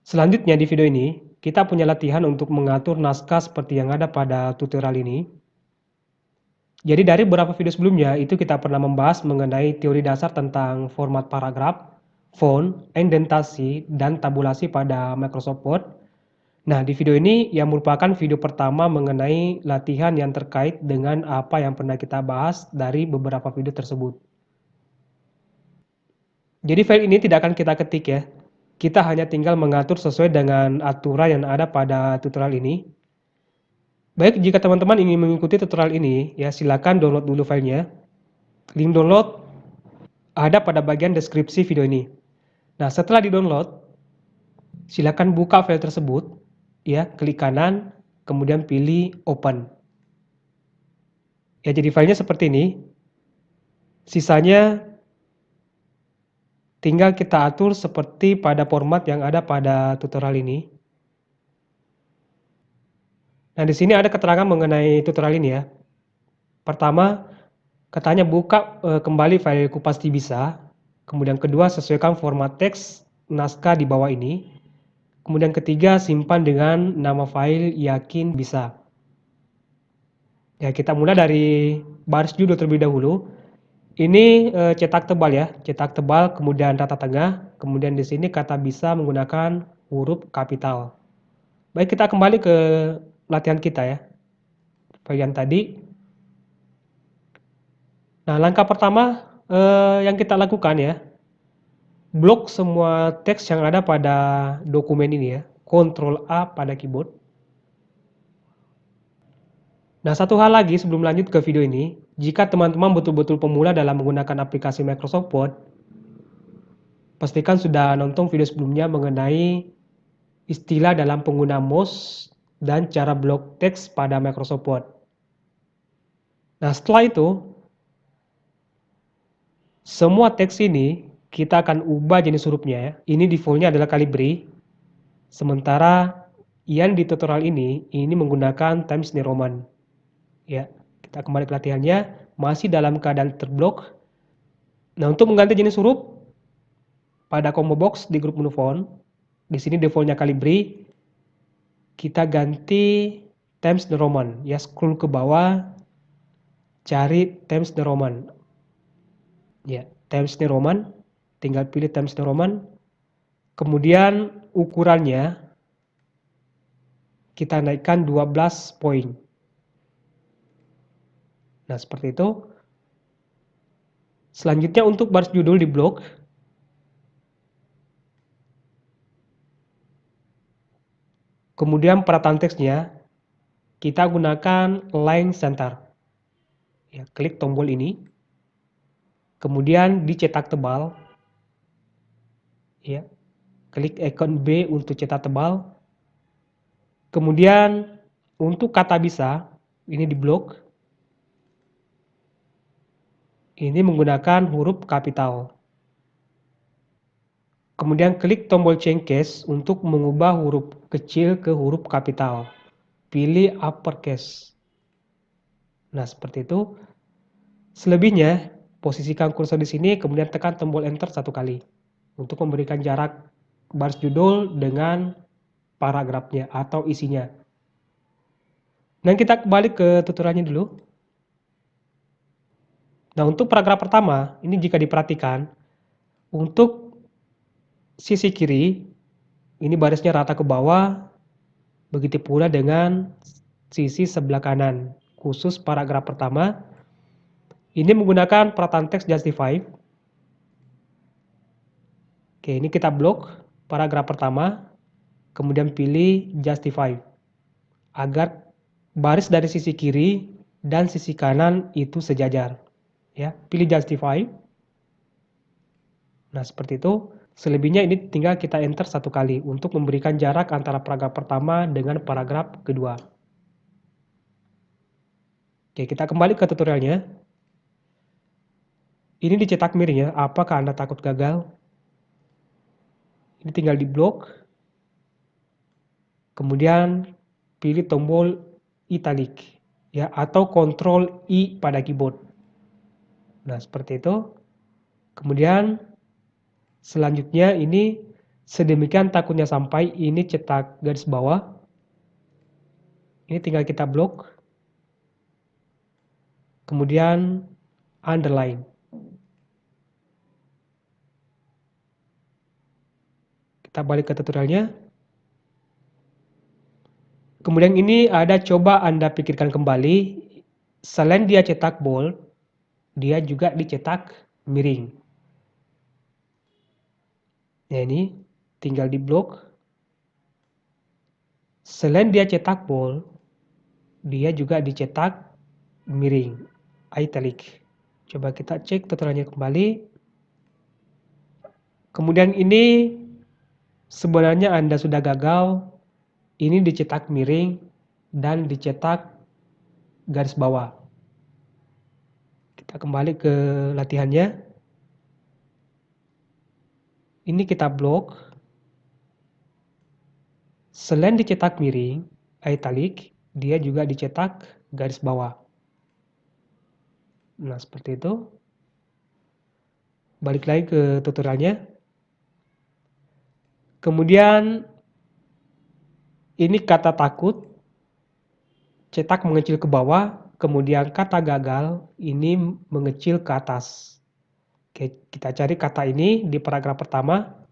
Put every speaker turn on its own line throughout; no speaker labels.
Selanjutnya di video ini, kita punya latihan untuk mengatur naskah seperti yang ada pada tutorial ini. Jadi dari beberapa video sebelumnya, itu kita pernah membahas mengenai teori dasar tentang format paragraf, font, indentasi, dan tabulasi pada Microsoft Word. Nah, di video ini yang merupakan video pertama mengenai latihan yang terkait dengan apa yang pernah kita bahas dari beberapa video tersebut. Jadi file ini tidak akan kita ketik ya. Kita hanya tinggal mengatur sesuai dengan aturan yang ada pada tutorial ini. Baik, jika teman-teman ingin mengikuti tutorial ini, ya silakan download dulu filenya. Link download ada pada bagian deskripsi video ini. Nah, setelah di-download, silakan buka file tersebut, ya, klik kanan, kemudian pilih open. Ya, jadi filenya seperti ini. Sisanya tinggal kita atur seperti pada format yang ada pada tutorial ini. Nah, di sini ada keterangan mengenai tutorial ini ya. Pertama, katanya buka kembali file Kupas Bisa. Kemudian kedua, sesuaikan format teks naskah di bawah ini. Kemudian ketiga, simpan dengan nama file yakin bisa. Ya, kita mulai dari baris judul terlebih dahulu. Ini cetak tebal ya, cetak tebal, kemudian rata tengah, kemudian di sini kata bisa menggunakan huruf kapital. Baik, kita kembali ke latihan kita ya, bagian tadi. Nah, langkah pertama yang kita lakukan ya, blok semua teks yang ada pada dokumen ini ya, Ctrl A pada keyboard. Nah, satu hal lagi sebelum lanjut ke video ini, jika teman-teman betul-betul pemula dalam menggunakan aplikasi Microsoft Word, pastikan sudah nonton video sebelumnya mengenai istilah dalam pengguna mouse dan cara blok teks pada Microsoft Word. Nah, setelah itu, semua teks ini kita akan ubah jenis hurufnya ya. Ini defaultnya adalah Calibri. Sementara yang di tutorial ini menggunakan Times New Roman. Ya, kita kembali ke latihannya, masih dalam keadaan terblok. Nah, untuk mengganti jenis huruf pada combo box di grup menu font, di sini defaultnya Calibri, kita ganti Times New Roman. Ya, scroll ke bawah, cari Times New Roman. Ya, Times New Roman, tinggal pilih Times New Roman. Kemudian ukurannya kita naikkan 12 poin. Nah, seperti itu. Selanjutnya untuk baris judul di blok, kemudian perataan teksnya, kita gunakan line center. Ya, klik tombol ini, kemudian dicetak tebal. Ya, klik icon B untuk cetak tebal. Kemudian untuk kata bisa, ini di blok. Ini menggunakan huruf kapital. Kemudian klik tombol change case untuk mengubah huruf kecil ke huruf kapital. Pilih uppercase. Nah, seperti itu. Selebihnya, posisikan kursor di sini, kemudian tekan tombol enter satu kali untuk memberikan jarak baris judul dengan paragrafnya atau isinya. Dan kita kembali ke tutorialnya dulu. Nah, untuk paragraf pertama, ini jika diperhatikan, untuk sisi kiri, ini barisnya rata ke bawah, begitu pula dengan sisi sebelah kanan. Khusus paragraf pertama, ini menggunakan perataan teks justify. Oke, ini kita blok paragraf pertama, kemudian pilih justify, agar baris dari sisi kiri dan sisi kanan itu sejajar. Ya, pilih justify. Nah, seperti itu. Selebihnya ini tinggal kita enter satu kali untuk memberikan jarak antara paragraf pertama dengan paragraf kedua. Oke, kita kembali ke tutorialnya. Ini dicetak miring ya, apakah Anda takut gagal? Ini tinggal di blok. Kemudian pilih tombol italic ya, atau Ctrl I pada keyboard. Nah, seperti itu. Kemudian selanjutnya ini Sedemikian takutnya sampai ini cetak garis bawah. Ini tinggal kita blok. Kemudian underline. Kita balik ke tutorialnya. Kemudian ini ada coba Anda pikirkan kembali. Selain dia cetak bold, dia juga dicetak miring. Nah ini tinggal di blok. Selain dia cetak bold, dia juga dicetak miring, italic. Coba kita cek tutorialnya kembali. Kemudian ini sebenarnya Anda sudah gagal. Ini dicetak miring dan dicetak garis bawah. Kita kembali ke latihannya. Ini kita blok. Selain dicetak miring, italic, dia juga dicetak garis bawah. Nah, seperti itu. Balik lagi ke tutorialnya. Kemudian ini kata takut, cetak mengecil ke bawah, kemudian kata gagal, ini mengecil ke atas. Oke, kita cari kata ini di paragraf pertama.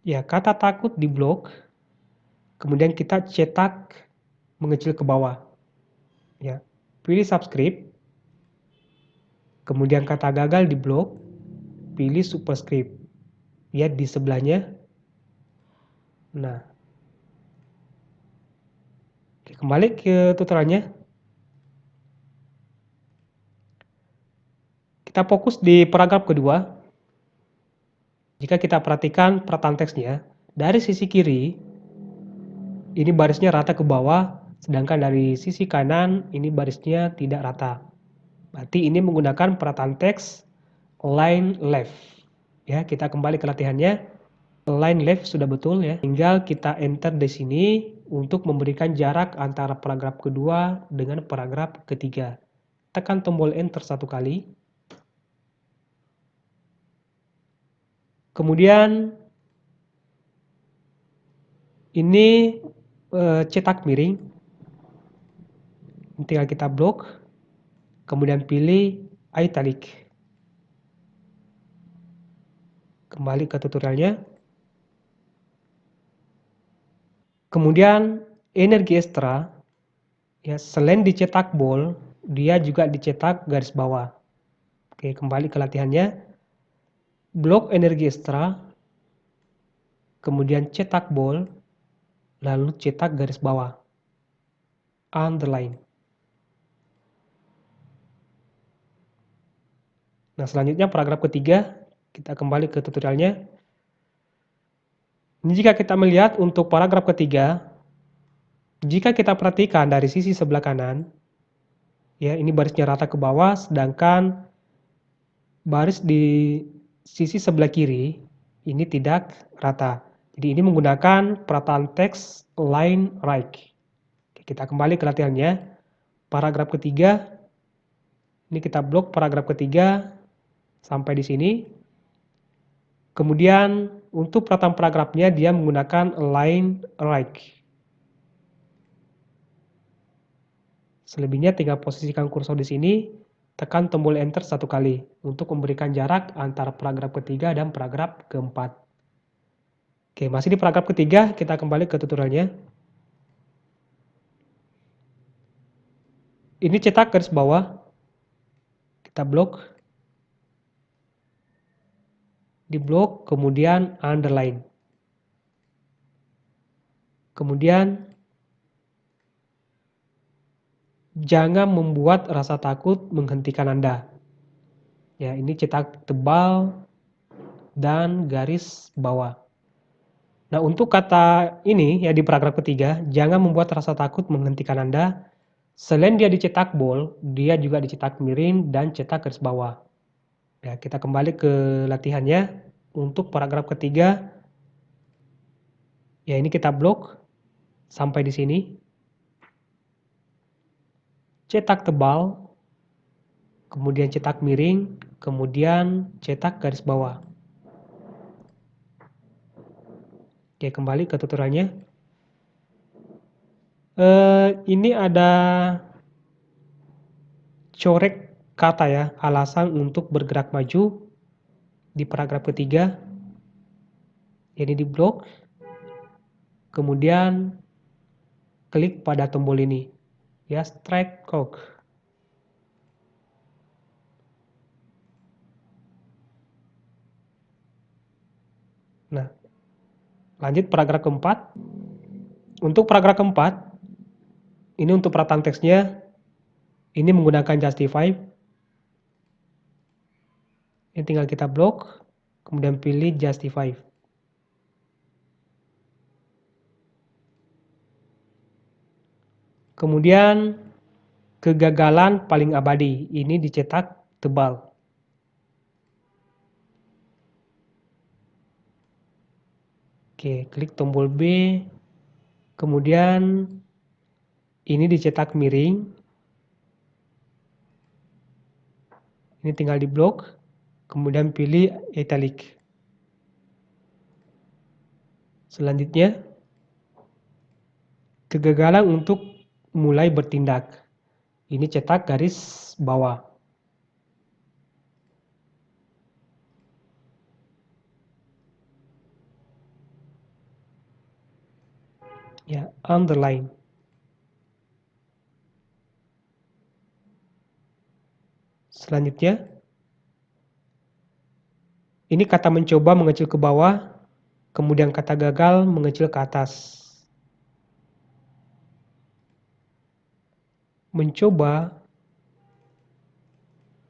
Ya, kata takut di blok, kemudian kita cetak mengecil ke bawah. Ya, pilih subscript, kemudian kata gagal di blok, pilih superscript. Lihat di sebelahnya. Nah, oke, kembali ke tutorialnya. Kita fokus di paragraf kedua. Jika kita perhatikan perataan teksnya, dari sisi kiri, ini barisnya rata ke bawah, sedangkan dari sisi kanan, ini barisnya tidak rata. Berarti ini menggunakan perataan teks align left. Ya, kita kembali ke latihannya. Align left sudah betul ya. Tinggal kita enter di sini untuk memberikan jarak antara paragraf kedua dengan paragraf ketiga. Tekan tombol enter satu kali. Kemudian ini cetak miring. Tinggal kita blok. Kemudian pilih italic. Kembali ke tutorialnya. Kemudian energi ekstra, ya selain dicetak bold, dia juga dicetak garis bawah. Oke, kembali ke latihannya. Blok energi ekstra, kemudian cetak bold, lalu cetak garis bawah. Underline. Nah, selanjutnya paragraf ketiga, kita kembali ke tutorialnya. Jika kita melihat untuk paragraf ketiga, jika kita perhatikan dari sisi sebelah kanan, ya ini barisnya rata ke bawah, sedangkan baris di sisi sebelah kiri ini tidak rata. Jadi ini menggunakan perataan teks align right. Oke, kita kembali ke latihannya. Paragraf ketiga, ini kita blok paragraf ketiga sampai di sini. Kemudian untuk perataan paragrafnya dia menggunakan align right. Selebihnya tinggal posisikan kursor di sini, tekan tombol enter satu kali untuk memberikan jarak antara paragraf ketiga dan paragraf keempat. Oke, masih di paragraf ketiga, kita kembali ke tutorialnya. Ini cetak garis bawah, kita blok, di blok, kemudian underline. Kemudian jangan membuat rasa takut menghentikan Anda. Ya, ini cetak tebal dan garis bawah. Nah, untuk kata ini ya di paragraf ketiga, jangan membuat rasa takut menghentikan Anda. Selain dia dicetak bold, dia juga dicetak miring dan cetak garis bawah. Ya, kita kembali ke latihannya. Untuk paragraf ketiga, ya ini kita blok sampai di sini. Cetak tebal, kemudian cetak miring, kemudian cetak garis bawah. Oke, kembali ke tutorialnya. Ini ada coret kata ya, alasan untuk bergerak maju di paragraf ketiga. Ini di blok, kemudian klik pada tombol ini, ya, strike cog. Nah, lanjut paragraf keempat. Untuk paragraf keempat, ini untuk perataan teksnya, ini menggunakan justify. Ini tinggal kita blok, kemudian pilih justify. Kemudian kegagalan paling abadi, ini dicetak tebal. Oke, klik tombol B, kemudian ini dicetak miring. Ini tinggal di blok, kemudian pilih italic. Selanjutnya, kegagalan untuk mulai bertindak. Ini cetak garis bawah. Ya, underline. Selanjutnya, ini kata mencoba mengecil ke bawah, kemudian kata gagal mengecil ke atas. Mencoba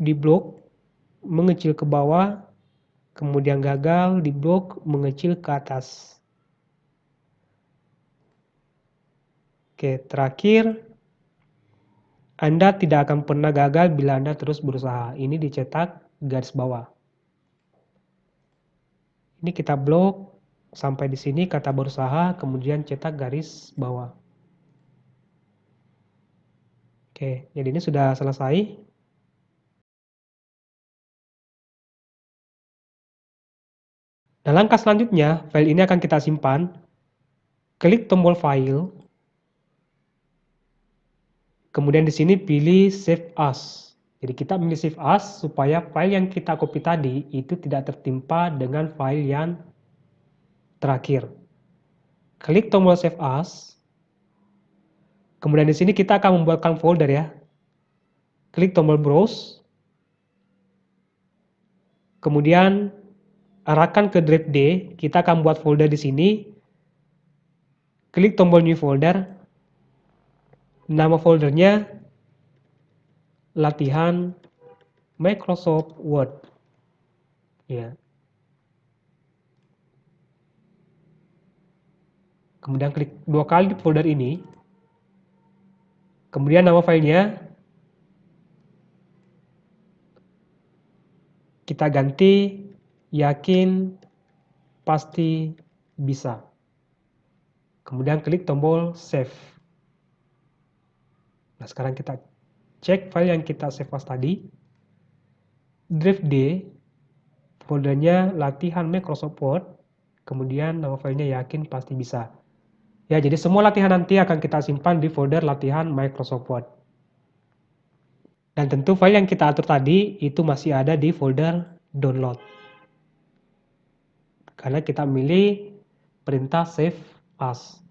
di blok mengecil ke bawah, kemudian gagal di blok mengecil ke atas. Oke, terakhir, Anda tidak akan pernah gagal bila Anda terus berusaha. Ini dicetak garis bawah. Ini kita blok sampai di sini kata berusaha, kemudian cetak garis bawah. Oke, jadi ini sudah selesai. Nah, langkah selanjutnya, file ini akan kita simpan. Klik tombol file. Kemudian di sini pilih save as. Jadi kita pilih save as supaya file yang kita copy tadi itu tidak tertimpa dengan file yang terakhir. Klik tombol save as. Kemudian di sini kita akan membuatkan folder ya. Klik tombol browse. Kemudian arahkan ke drive D, kita akan buat folder di sini. Klik tombol new folder. Nama foldernya latihan Microsoft Word. Ya. Kemudian klik 2 kali di folder ini. Kemudian nama filenya kita ganti yakin pasti bisa. Kemudian klik tombol save. Nah, sekarang kita cek file yang kita save as tadi. Drive D, foldernya latihan Microsoft Word. Kemudian nama filenya yakin pasti bisa. Ya, jadi semua latihan nanti akan kita simpan di folder latihan Microsoft Word. Dan tentu file yang kita atur tadi itu masih ada di folder download. Karena kita milih perintah save as.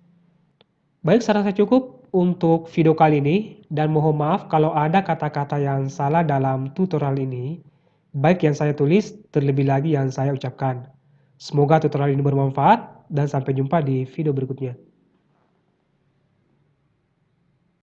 Baik, saya rasa cukup untuk video kali ini. Dan mohon maaf kalau ada kata-kata yang salah dalam tutorial ini. Baik yang saya tulis, terlebih lagi yang saya ucapkan. Semoga tutorial ini bermanfaat dan sampai jumpa di video berikutnya.